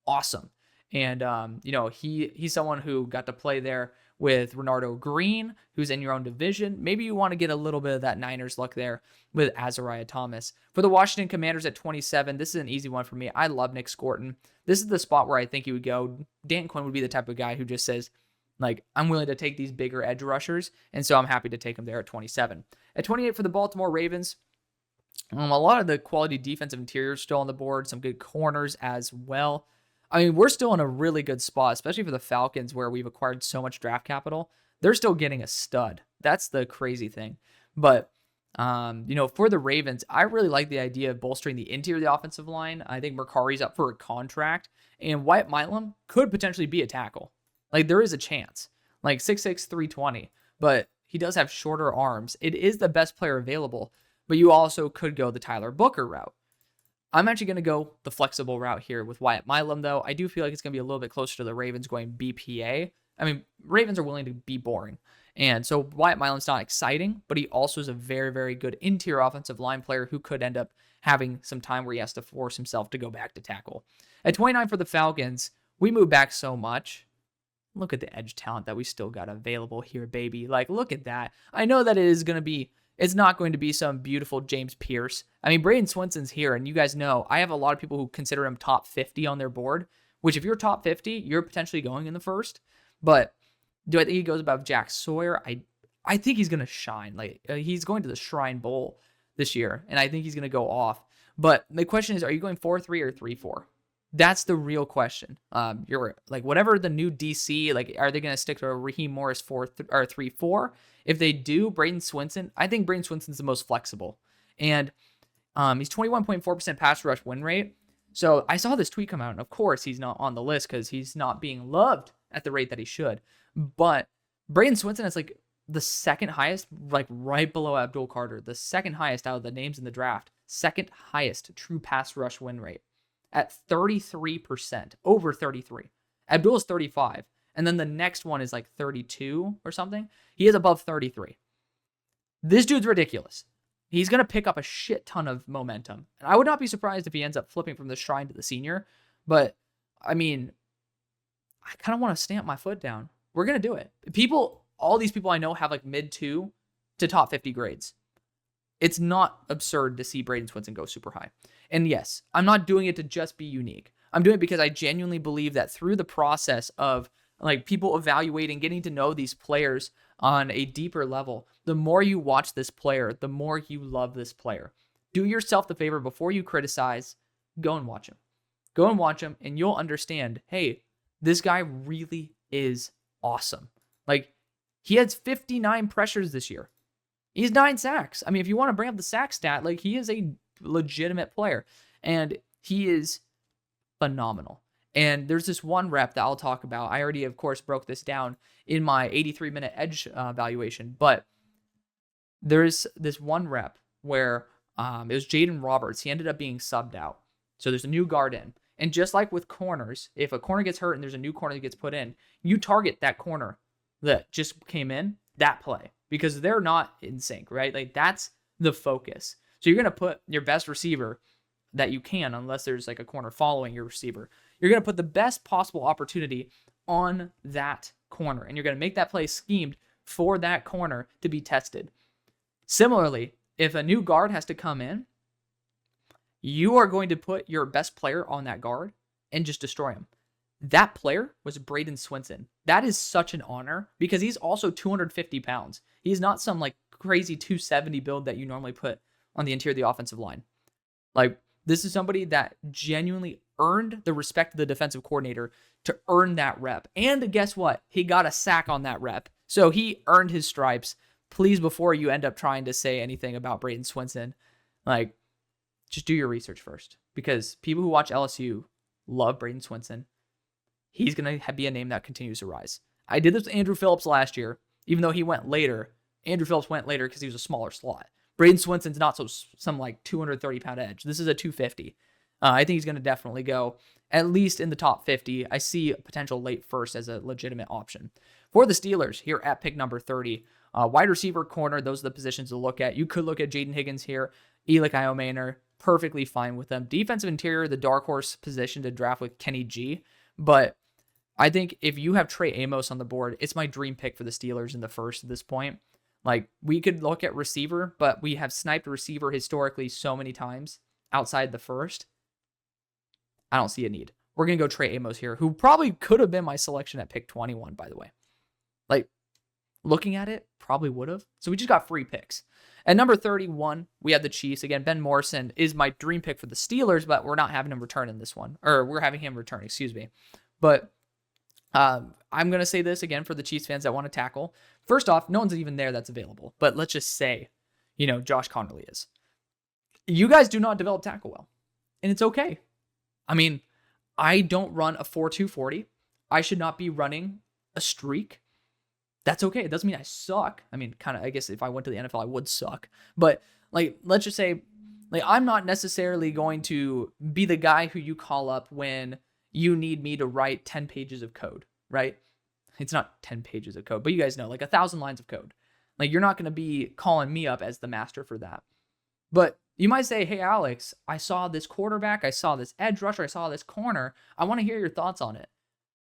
awesome. And, he's someone who got to play there with Renardo Green, who's in your own division. Maybe you want to get a little bit of that Niners luck there with Azariah Thomas. For the Washington Commanders at 27, this is an easy one for me. I love Nick Scorton. This is the spot where I think he would go. Dan Quinn would be the type of guy who just says, like, I'm willing to take these bigger edge rushers, and so I'm happy to take him there at 27. At 28 for the Baltimore Ravens, a lot of the quality defensive interiors still on the board, some good corners as well. I mean, we're still in a really good spot, especially for the Falcons, where we've acquired so much draft capital. They're still getting a stud. That's the crazy thing. But, for the Ravens, I really like the idea of bolstering the interior of the offensive line. I think Mercari's up for a contract, and Wyatt Milam could potentially be a tackle. Like, there is a chance. Like, 6'6", 320, but he does have shorter arms. It is the best player available, but you also could go the Tyler Booker route. I'm actually going to go the flexible route here with Wyatt Milam, though. I do feel like it's going to be a little bit closer to the Ravens going BPA. I mean, Ravens are willing to be boring. And so Wyatt Milam's not exciting, but he also is a very, very good interior offensive line player who could end up having some time where he has to force himself to go back to tackle. At 29 for the Falcons, we move back so much. Look at the edge talent that we still got available here, baby. Like, look at that. I know that it's not going to be some beautiful James Pierce. I mean, Braden Swinson's here, and you guys know I have a lot of people who consider him top 50 on their board, which if you're top 50, you're potentially going in the first. But do I think he goes above Jack Sawyer? I think he's going to shine. Like, he's going to the Shrine Bowl this year, and I think he's going to go off. But the question is, are you going 4-3 or 3-4? That's the real question. You're like, whatever the new DC, like, are they going to stick to a Raheem Morris 3-4? If they do, Braden Swinson, I think Braden Swinson's the most flexible. And he's 21.4% pass rush win rate. So I saw this tweet come out, and of course he's not on the list because he's not being loved at the rate that he should. But Braden Swinson is like the second highest, like right below Abdul Carter, the second highest out of the names in the draft, second highest true pass rush win rate at 33%, over 33. Abdul is 35. And then the next one is like 32 or something. He is above 33. This dude's ridiculous. He's going to pick up a shit ton of momentum. And I would not be surprised if he ends up flipping from the Shrine to the Senior. But, I mean, I kind of want to stamp my foot down. We're going to do it. All these people I know have like mid-2 to top 50 grades. It's not absurd to see Braden Swinson go super high. And yes, I'm not doing it to just be unique. I'm doing it because I genuinely believe that through the process of like people evaluating, getting to know these players on a deeper level, the more you watch this player, the more you love this player. Do yourself the favor before you criticize, go and watch him. Go and watch him and you'll understand, hey, this guy really is awesome. Like, he has 59 pressures this year. He's 9 sacks. I mean, if you want to bring up the sack stat, like, he is a legitimate player and he is phenomenal. And there's this one rep that I'll talk about. I already, of course, broke this down in my 83-minute edge evaluation, but there's this one rep where it was Jaden Roberts. He ended up being subbed out. So there's a new guard in. And just like with corners, if a corner gets hurt and there's a new corner that gets put in, you target that corner that just came in, that play, because they're not in sync, right? Like, that's the focus. So you're going to put your best receiver that you can, unless there's like a corner following your receiver. You're going to put the best possible opportunity on that corner, and you're going to make that play schemed for that corner to be tested. Similarly, if a new guard has to come in, you are going to put your best player on that guard and just destroy him. That player was Braden Swinson. That is such an honor because he's also 250 pounds. He's not some like crazy 270 build that you normally put on the interior of the offensive line. Like, this is somebody that genuinely earned the respect of the defensive coordinator to earn that rep. And guess what? He got a sack on that rep. So he earned his stripes. Please, before you end up trying to say anything about Braden Swinson, like, just do your research first. Because people who watch LSU love Braden Swinson. He's going to be a name that continues to rise. I did this with Andrew Phillips last year, even though he went later. Andrew Phillips went later because he was a smaller slot. Braden Swinson's not some like 230-pound edge. This is a 250. I think he's going to definitely go at least in the top 50. I see a potential late first as a legitimate option. For the Steelers, here at pick number 30, wide receiver, corner, those are the positions to look at. You could look at Jaden Higgins here. Elik Iomaner, perfectly fine with them. Defensive interior, the dark horse position to draft with Kenny G. But I think if you have Trey Amos on the board, it's my dream pick for the Steelers in the first at this point. Like, we could look at receiver, but we have sniped receiver historically so many times outside the first. I don't see a need. We're going to go Trey Amos here, who probably could have been my selection at pick 21, by the way. Like, looking at it, probably would have. So we just got free picks. At number 31, we have the Chiefs. Again, Ben Morrison is my dream pick for the Steelers, but we're not having him return in this one. Or we're having him return, excuse me. But I'm going to say this again for the Chiefs fans that want to tackle. First off, no one's even there that's available. But let's just say, Josh Connerly is. You guys do not develop tackle well. And it's okay. I mean, I don't run a 4.2 40. I should not be running a streak. That's okay. It doesn't mean I suck. I mean, kind of, I guess if I went to the NFL, I would suck. But, like, let's just say, like, I'm not necessarily going to be the guy who you call up when you need me to write 10 pages of code, right? It's not 10 pages of code, but you guys know, like 1,000 lines of code. Like, you're not going to be calling me up as the master for that. But you might say, hey, Alex, I saw this quarterback, I saw this edge rusher, I saw this corner. I want to hear your thoughts on it.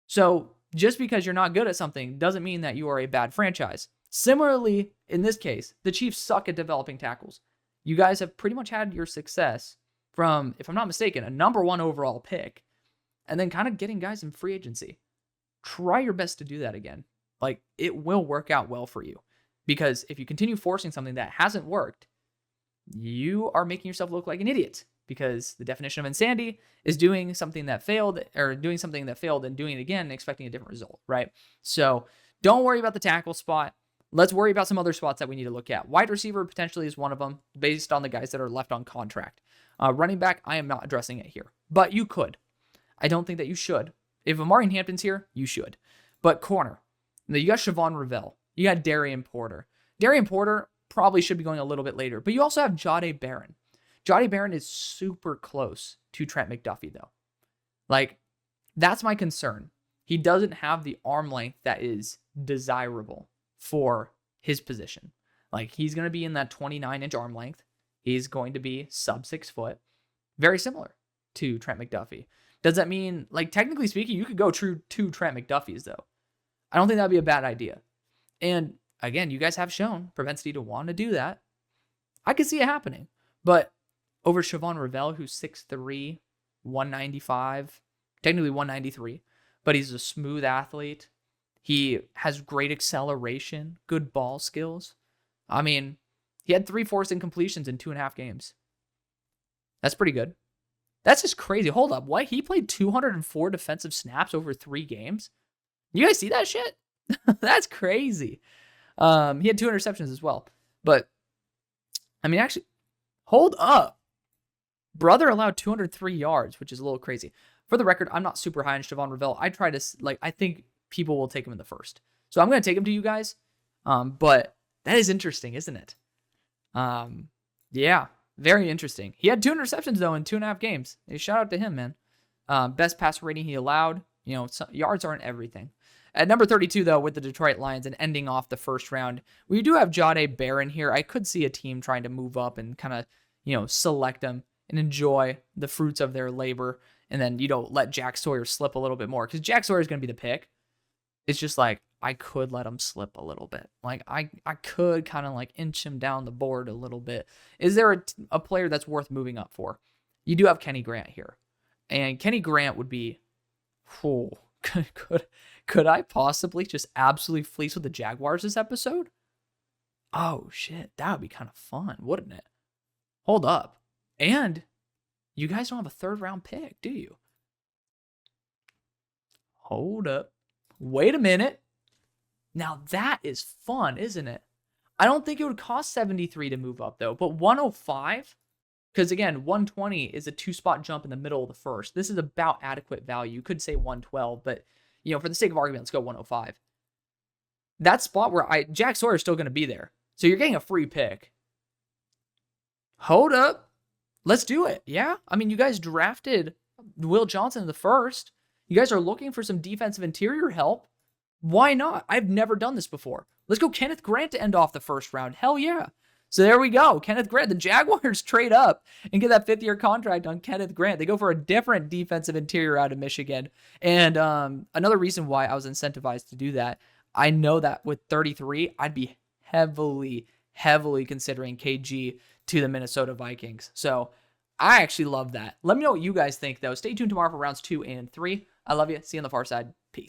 So just because you're not good at something doesn't mean that you are a bad franchise. Similarly, in this case, the Chiefs suck at developing tackles. You guys have pretty much had your success from, if I'm not mistaken, a number 1 overall pick, and then kind of getting guys in free agency. Try your best to do that again. Like, it will work out well for you. Because if you continue forcing something that hasn't worked, you are making yourself look like an idiot. Because the definition of insanity is doing something that failed, or doing something that failed and doing it again and expecting a different result, right? So don't worry about the tackle spot. Let's worry about some other spots that we need to look at. Wide receiver potentially is one of them, based on the guys that are left on contract. Running back, I am not addressing it here. But you could. I don't think that you should. If Amari Hampton's here, you should. But corner. Now, you got Siobhan Revell. You got Darian Porter. Darian Porter probably should be going a little bit later. But you also have Jahdae Barron. Jahdae Barron is super close to Trent McDuffie, though. Like, that's my concern. He doesn't have the arm length that is desirable for his position. Like, he's going to be in that 29-inch arm length. He's going to be sub 6 foot. Very similar to Trent McDuffie. Does that mean, like, technically speaking, you could go true to Trent McDuffie's, though? I don't think that would be a bad idea. And, again, you guys have shown propensity to want to do that. I could see it happening. But over Siobhan Revell, who's 6'3", 195, technically 193, but he's a smooth athlete. He has great acceleration, good ball skills. I mean, he had 3 forced incompletions in 2.5 games. That's pretty good. That's just crazy. Hold up. What? He played 204 defensive snaps over 3 games? You guys see that shit? That's crazy. He had 2 interceptions as well. But, I mean, actually, hold up. Brother allowed 203 yards, which is a little crazy. For the record, I'm not super high on Siobhan Revell. I think people will take him in the first. So I'm going to take him to you guys. But that is interesting, isn't it? Yeah. Very interesting. He had 2 interceptions, though, in 2.5 games. Hey, shout out to him, man. Best passer rating he allowed. Yards aren't everything. At number 32, though, with the Detroit Lions and ending off the first round, we do have Jahdae Barron here. I could see a team trying to move up and kind of, select him and enjoy the fruits of their labor and then, let Jack Sawyer slip a little bit more, because Jack Sawyer is going to be the pick. It's just like, I could let him slip a little bit. Like, I could kind of like inch him down the board a little bit. Is there a player that's worth moving up for? You do have Kenny Grant here. And Kenny Grant would be, could I possibly just absolutely fleece with the Jaguars this episode? Oh, shit. That would be kind of fun, wouldn't it? Hold up. And you guys don't have a third-round pick, do you? Hold up. Wait a minute. Now that is fun, isn't it? I don't think it would cost 73 to move up, though. But 105, because again, 120 is a 2-spot jump in the middle of the first. This is about adequate value. You could say 112, but for the sake of argument, let's go 105. That spot where Jack Sawyer is still going to be there. So you're getting a free pick. Hold up. Let's do it. Yeah? I mean, you guys drafted Will Johnson in the first. You guys are looking for some defensive interior help. Why not? I've never done this before. Let's go Kenneth Grant to end off the first round. Hell yeah. So there we go. Kenneth Grant. The Jaguars trade up and get that 5th-year contract on Kenneth Grant. They go for a different defensive interior out of Michigan. And another reason why I was incentivized to do that, I know that with 33, I'd be heavily considering KG to the Minnesota Vikings. So I actually love that. Let me know what you guys think, though. Stay tuned tomorrow for rounds 2 and 3. I love you. See you on the far side. Peace.